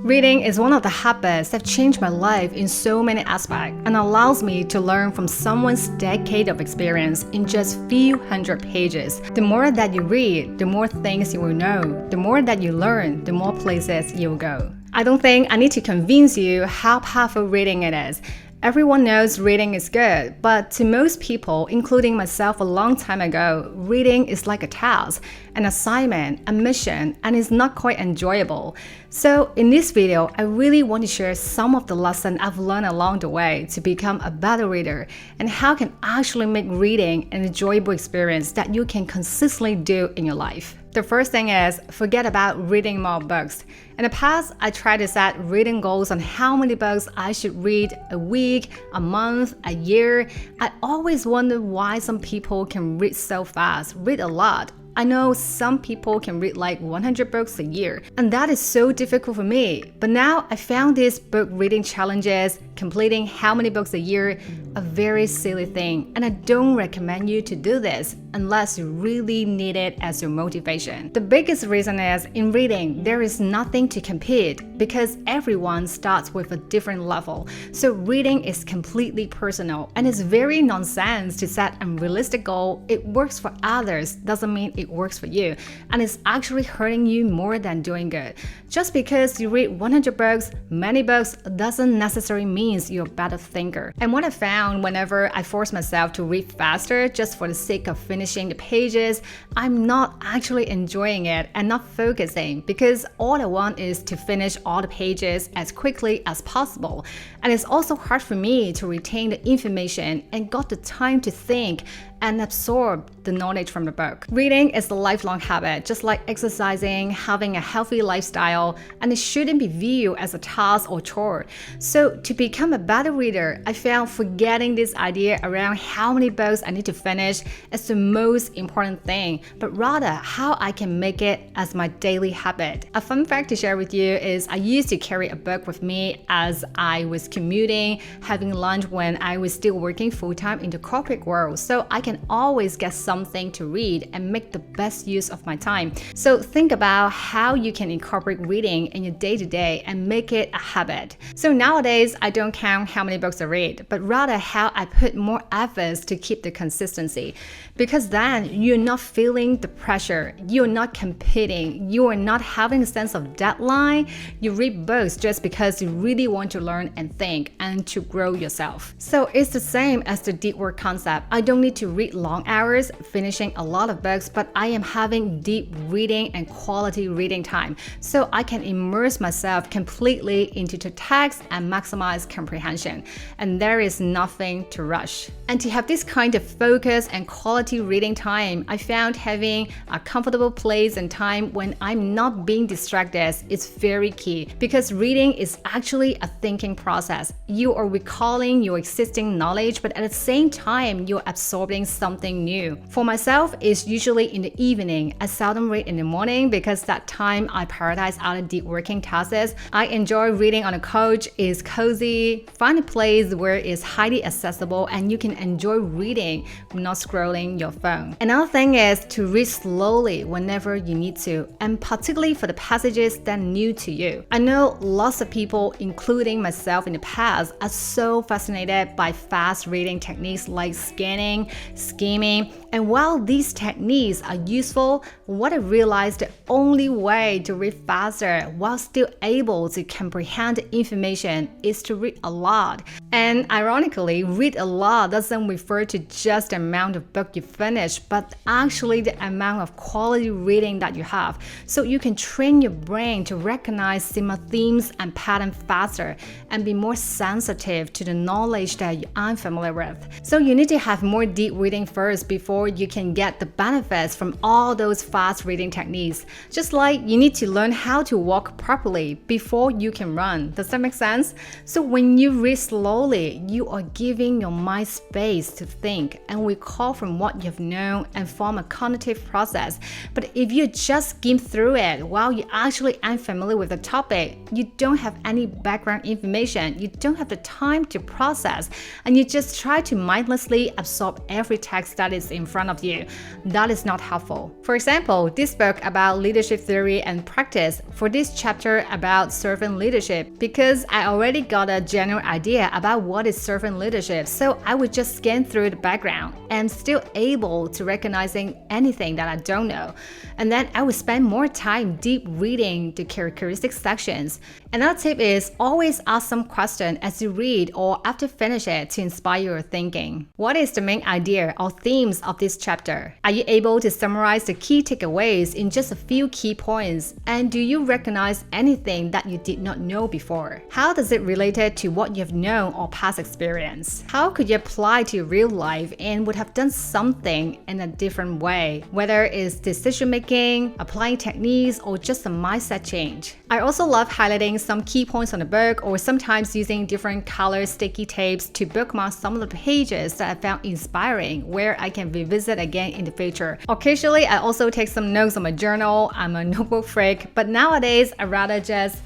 Reading is one of the habits that changed my life in so many aspects and allows me to learn from someone's decade of experience in just few hundred pages. The more that you read, the more things you will know. The more that you learn, the more places you'll go. I don't think I need to convince you how powerful reading it is. Everyone knows reading is good, but to most people, including myself a long time ago, reading is like a task, an assignment, a mission, and is not quite enjoyable. So in this video, I really want to share some of the lessons I've learned along the way to become a better reader and how can actually make reading an enjoyable experience that you can consistently do in your life. The first thing is, forget about reading more books. In the past, I tried to set reading goals on how many books I should read a week, a month, a year. I always wondered why some people can read so fast, read a lot. I know some people can read like 100 books a year, and that is so difficult for me. But now I found these book reading challenges, completing how many books a year, a very silly thing, and I don't recommend you to do this unless you really need it as your motivation. The biggest reason is, in reading, there is nothing to compete because everyone starts with a different level. So reading is completely personal, and it's very nonsense to set an unrealistic goal. It works for others doesn't mean it works for you, and it's actually hurting you more than doing good. Just because you read 100 books, many books, doesn't necessarily mean you're a better thinker. And what I found whenever I force myself to read faster just for the sake of finishing the pages, I'm not actually enjoying it and not focusing because all I want is to finish all the pages as quickly as possible. And it's also hard for me to retain the information and got the time to think and absorb the knowledge from the book. Reading is a lifelong habit, just like exercising, having a healthy lifestyle, and it shouldn't be viewed as a task or chore. So to become a better reader, I found forgetting this idea around how many books I need to finish is the most important thing, but rather how I can make it as my daily habit. A fun fact to share with you is I used to carry a book with me as I was commuting, having lunch when I was still working full-time in the corporate world, so I can always get something to read and make the best use of my time. So think about how you can incorporate reading in your day-to-day and make it a habit. So nowadays, I don't count how many books I read, but rather how I put more efforts to keep the consistency. Because then you're not feeling the pressure, you're not competing, you are not having a sense of deadline. You read books just because you really want to learn and think and to grow yourself. So it's the same as the deep work concept. I don't need to read long hours, finishing a lot of books, but I am having deep reading and quality reading time, so I can immerse myself completely into the text and maximize comprehension. And there is nothing to rush. And to have this kind of focus and quality reading time, I found having a comfortable place and time when I'm not being distracted is very key, because reading is actually a thinking process. You are recalling your existing knowledge, but at the same time, you're absorbing something new. For myself, it's usually in the evening. I seldom read in the morning because that time I prioritize other deep working tasks. I enjoy reading on a couch. It's cozy. Find a place where it's highly accessible and you can enjoy reading, not scrolling your phone. Another thing is to read slowly whenever you need to, and particularly for the passages that are new to you. I know lots of people, including myself in the past, are so fascinated by fast reading techniques like scanning, skimming, and while these techniques are useful, what I realized the only way to read faster while still able to comprehend information is to read a lot. And ironically, read a lot doesn't refer to just the amount of book you finish, but actually the amount of quality reading that you have. So you can train your brain to recognize similar themes and patterns faster and be more sensitive to the knowledge that you aren't familiar with. So you need to have more deep reading first before you can get the benefits from all those fast reading techniques. Just like you need to learn how to walk properly before you can run. Does that make sense? So when you read slowly, you are giving your mind space to think and recall from what you've known and form a cognitive process. But if you just skim through it while you actually aren't familiar with the topic, you don't have any background information, you don't have the time to process, and you just try to mindlessly absorb every text that is in front of you. That is not helpful. For example, this book about leadership theory and practice, for this chapter about servant leadership, because I already got a general idea about what is servant leadership, so I would just scan through the background and still able to recognizing anything that I don't know. And then I would spend more time deep reading the characteristic sections. Another tip is always ask some question as you read or after finish it to inspire your thinking. What is the main idea or themes of this chapter? Are you able to summarize the key takeaways in just a few key points? And do you recognize anything that you did not know before? How does it relate to what you've known or past experience? How could you apply to your real life and would have done something in a different way, whether it's decision making, applying techniques, or just a mindset change? I also love highlighting some key points on the book or sometimes using different color sticky tapes to bookmark some of the pages that I found inspiring where I can revisit again in the future. Occasionally, I also take some notes on my journal. I'm a notebook freak, but nowadays I rather just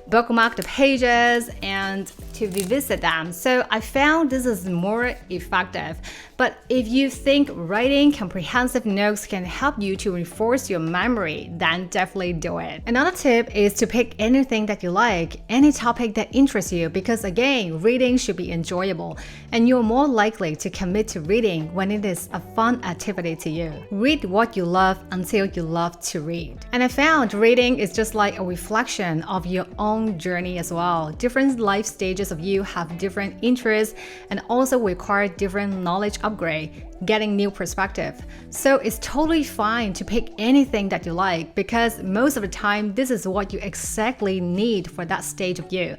bookmark the pages and to revisit them. So I found this is more effective. But if you think writing comprehensive notes can help you to reinforce your memory, then definitely do it. Another tip is to pick anything that you like, any topic that interests you, because again, reading should be enjoyable and you're more likely to commit to reading when it is a fun activity to you. Read what you love until you love to read. And I found reading is just like a reflection of your own journey as well. Different life stages of you have different interests and also require different knowledge upgrade, getting new perspective. So it's totally fine to pick anything that you like because most of the time this is what you exactly need for that stage of you.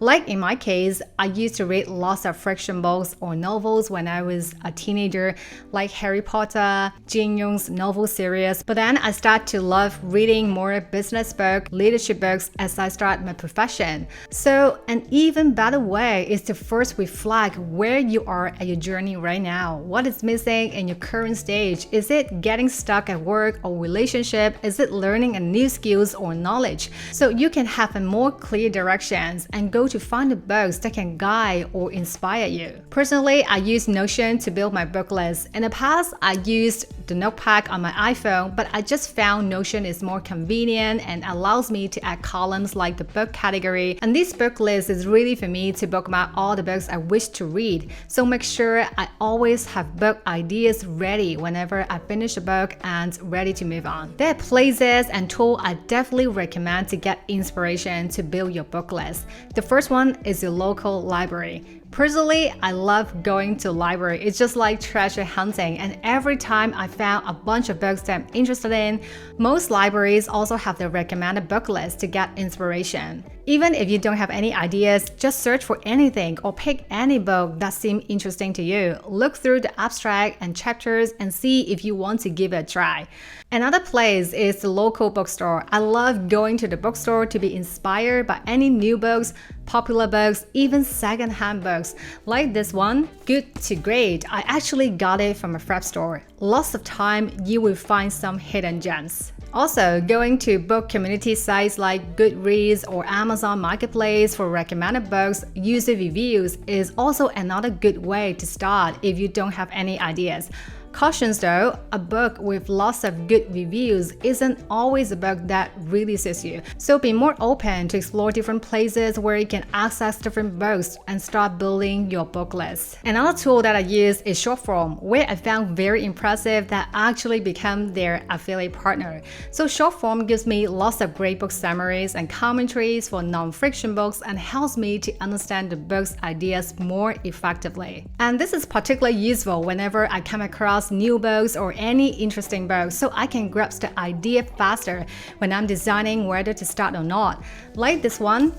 Like in my case, I used to read lots of fiction books or novels when I was a teenager, like Harry Potter, Jin Young's novel series. But then I started to love reading more business books, leadership books as I start my profession. So an even better way is to first reflect where you are at your journey right now. What is missing in your current stage? Is it getting stuck at work or relationship? Is it learning a new skills or knowledge? So you can have a more clear directions and go to find the books that can guide or inspire you. Personally, I use Notion to build my book list. In the past, I used the Notepad on my iPhone, but I just found Notion is more convenient and allows me to add columns like the book category. And this book list is really for me to bookmark all the books I wish to read. So make sure I always have book ideas ready whenever I finish a book and ready to move on. There are places and tools I definitely recommend to get inspiration to build your book list. The first one is your local library. Personally, I love going to library. It's just like treasure hunting, and every time I found a bunch of books that I'm interested in, most libraries also have their recommended book list to get inspiration. Even if you don't have any ideas, just search for anything or pick any book that seems interesting to you. Look through the abstract and chapters and see if you want to give it a try. Another place is the local bookstore. I love going to the bookstore to be inspired by any new books, popular books, even second-hand books. Like this one, Good to Great. I actually got it from a thrift store. Lots of time, you will find some hidden gems. Also, going to book community sites like Goodreads or Amazon Marketplace for recommended books, user reviews is also another good way to start if you don't have any ideas. Cautions though, a book with lots of good reviews isn't always a book that really suits you. So be more open to explore different places where you can access different books and start building your book list. Another tool that I use is Shortform, where I found very impressive that actually become their affiliate partner. So Shortform gives me lots of great book summaries and commentaries for non-fiction books and helps me to understand the book's ideas more effectively. And this is particularly useful whenever I come across new books or any interesting books, so I can grasp the idea faster when I'm deciding whether to start or not. Like this one,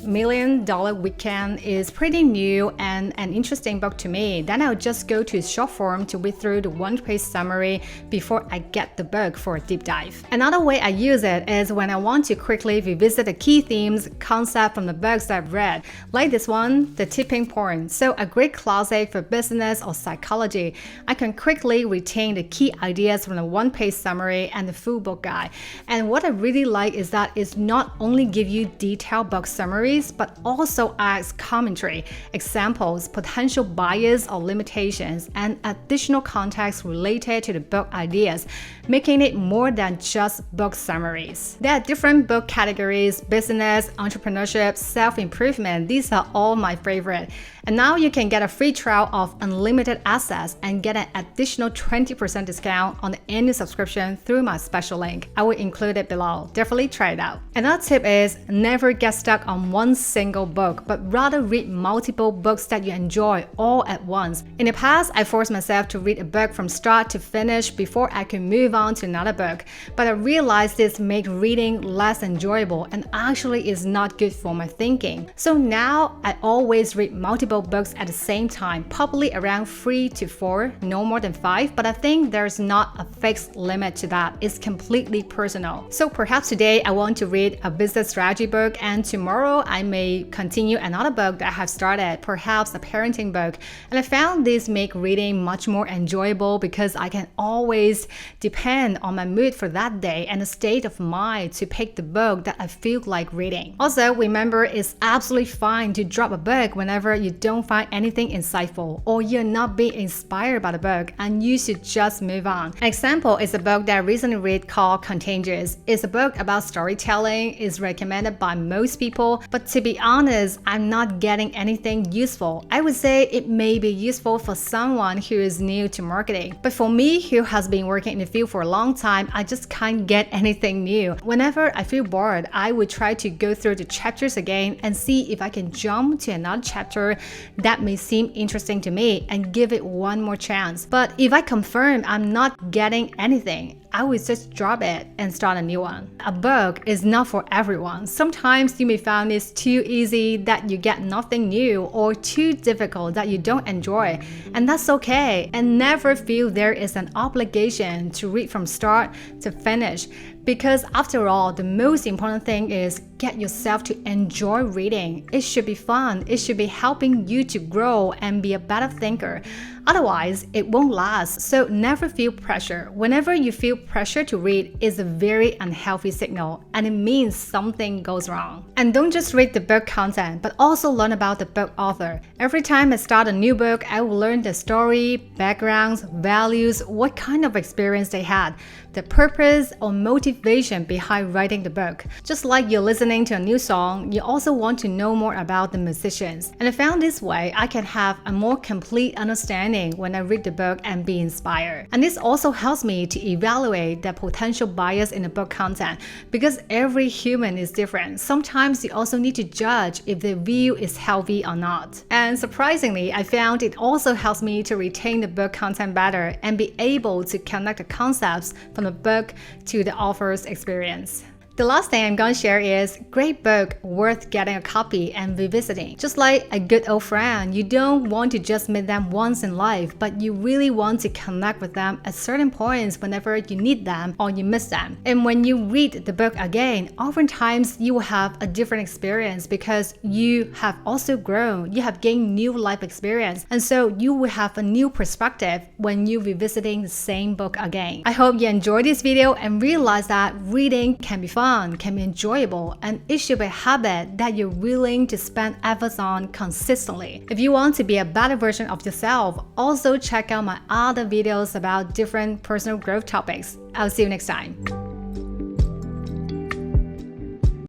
$1 Million Weekend is pretty new and an interesting book to me. Then I'll just go to Shortform to read through the one-page summary before I get the book for a deep dive. Another way I use it is when I want to quickly revisit the key themes, concepts from the books that I've read. Like this one, The Tipping Point. So a great classic for business or psychology. I can quickly retain the key ideas from the one-page summary and the full book guide. And what I really like is that it's not only give you detailed book summaries, summaries, but also adds commentary, examples, potential bias or limitations, and additional context related to the book ideas, making it more than just book summaries. There are different book categories: business, entrepreneurship, self-improvement. These are all my favorite. And now you can get a free trial of unlimited access and get an additional 20% discount on the annual subscription through my special link. I will include it below. Definitely try it out. Another tip is never get stuck on one single book, but rather read multiple books that you enjoy all at once. In the past, I forced myself to read a book from start to finish before I could move on to another book, but I realized this made reading less enjoyable and actually is not good for my thinking. So now I always read multiple books at the same time, probably around 3 to 4, no more than 5, but I think there's not a fixed limit to that. It's completely personal. So perhaps today I want to read a business strategy book, and tomorrow I may continue another book that I have started, perhaps a parenting book. And I found this make reading much more enjoyable because I can always depend on my mood for that day and the state of mind to pick the book that I feel like reading. Also, remember, it's absolutely fine to drop a book whenever you don't find anything insightful or you're not being inspired by the book, and you should just move on. An example is a book that I recently read called Contagious. It's a book about storytelling. It's recommended by most people, but to be honest, I'm not getting anything useful. I would say it may be useful for someone who is new to marketing, but for me, who has been working in the field for a long time, I just can't get anything new. Whenever I feel bored, I would try to go through the chapters again and see if I can jump to another chapter that may seem interesting to me and give it one more chance. But if I confirm I'm not getting anything, I would just drop it and start a new one. A book is not for everyone. Sometimes you may find it too easy that you get nothing new, or too difficult that you don't enjoy, and that's okay. And never feel there is an obligation to read from start to finish, because after all, the most important thing is get yourself to enjoy reading. It should be fun. It should be helping you to grow and be a better thinker. Otherwise, it won't last. So never feel pressure. Whenever you feel pressure to read, it's a very unhealthy signal, and it means something goes wrong. And don't just read the book content, but also learn about the book author. Every time I start a new book, I will learn the story, backgrounds, values, what kind of experience they had, the purpose or motivation behind writing the book. Just like you're listening to a new song, you also want to know more about the musicians. And I found this way I can have a more complete understanding when I read the book and be inspired. And this also helps me to evaluate the potential bias in the book content, because every human is different. Sometimes you also need to judge if the view is healthy or not. And surprisingly, I found it also helps me to retain the book content better and be able to connect the concepts from the book to the author's experience. The last thing I'm going to share is great book worth getting a copy and revisiting. Just like a good old friend, you don't want to just meet them once in life, but you really want to connect with them at certain points whenever you need them or you miss them. And when you read the book again, oftentimes you will have a different experience because you have also grown, you have gained new life experience, and so you will have a new perspective when you're revisiting the same book again. I hope you enjoyed this video and realize that reading can be fun, can be enjoyable, and it should be a habit that you're willing to spend efforts on consistently. If you want to be a better version of yourself, also check out my other videos about different personal growth topics. I'll see you next time.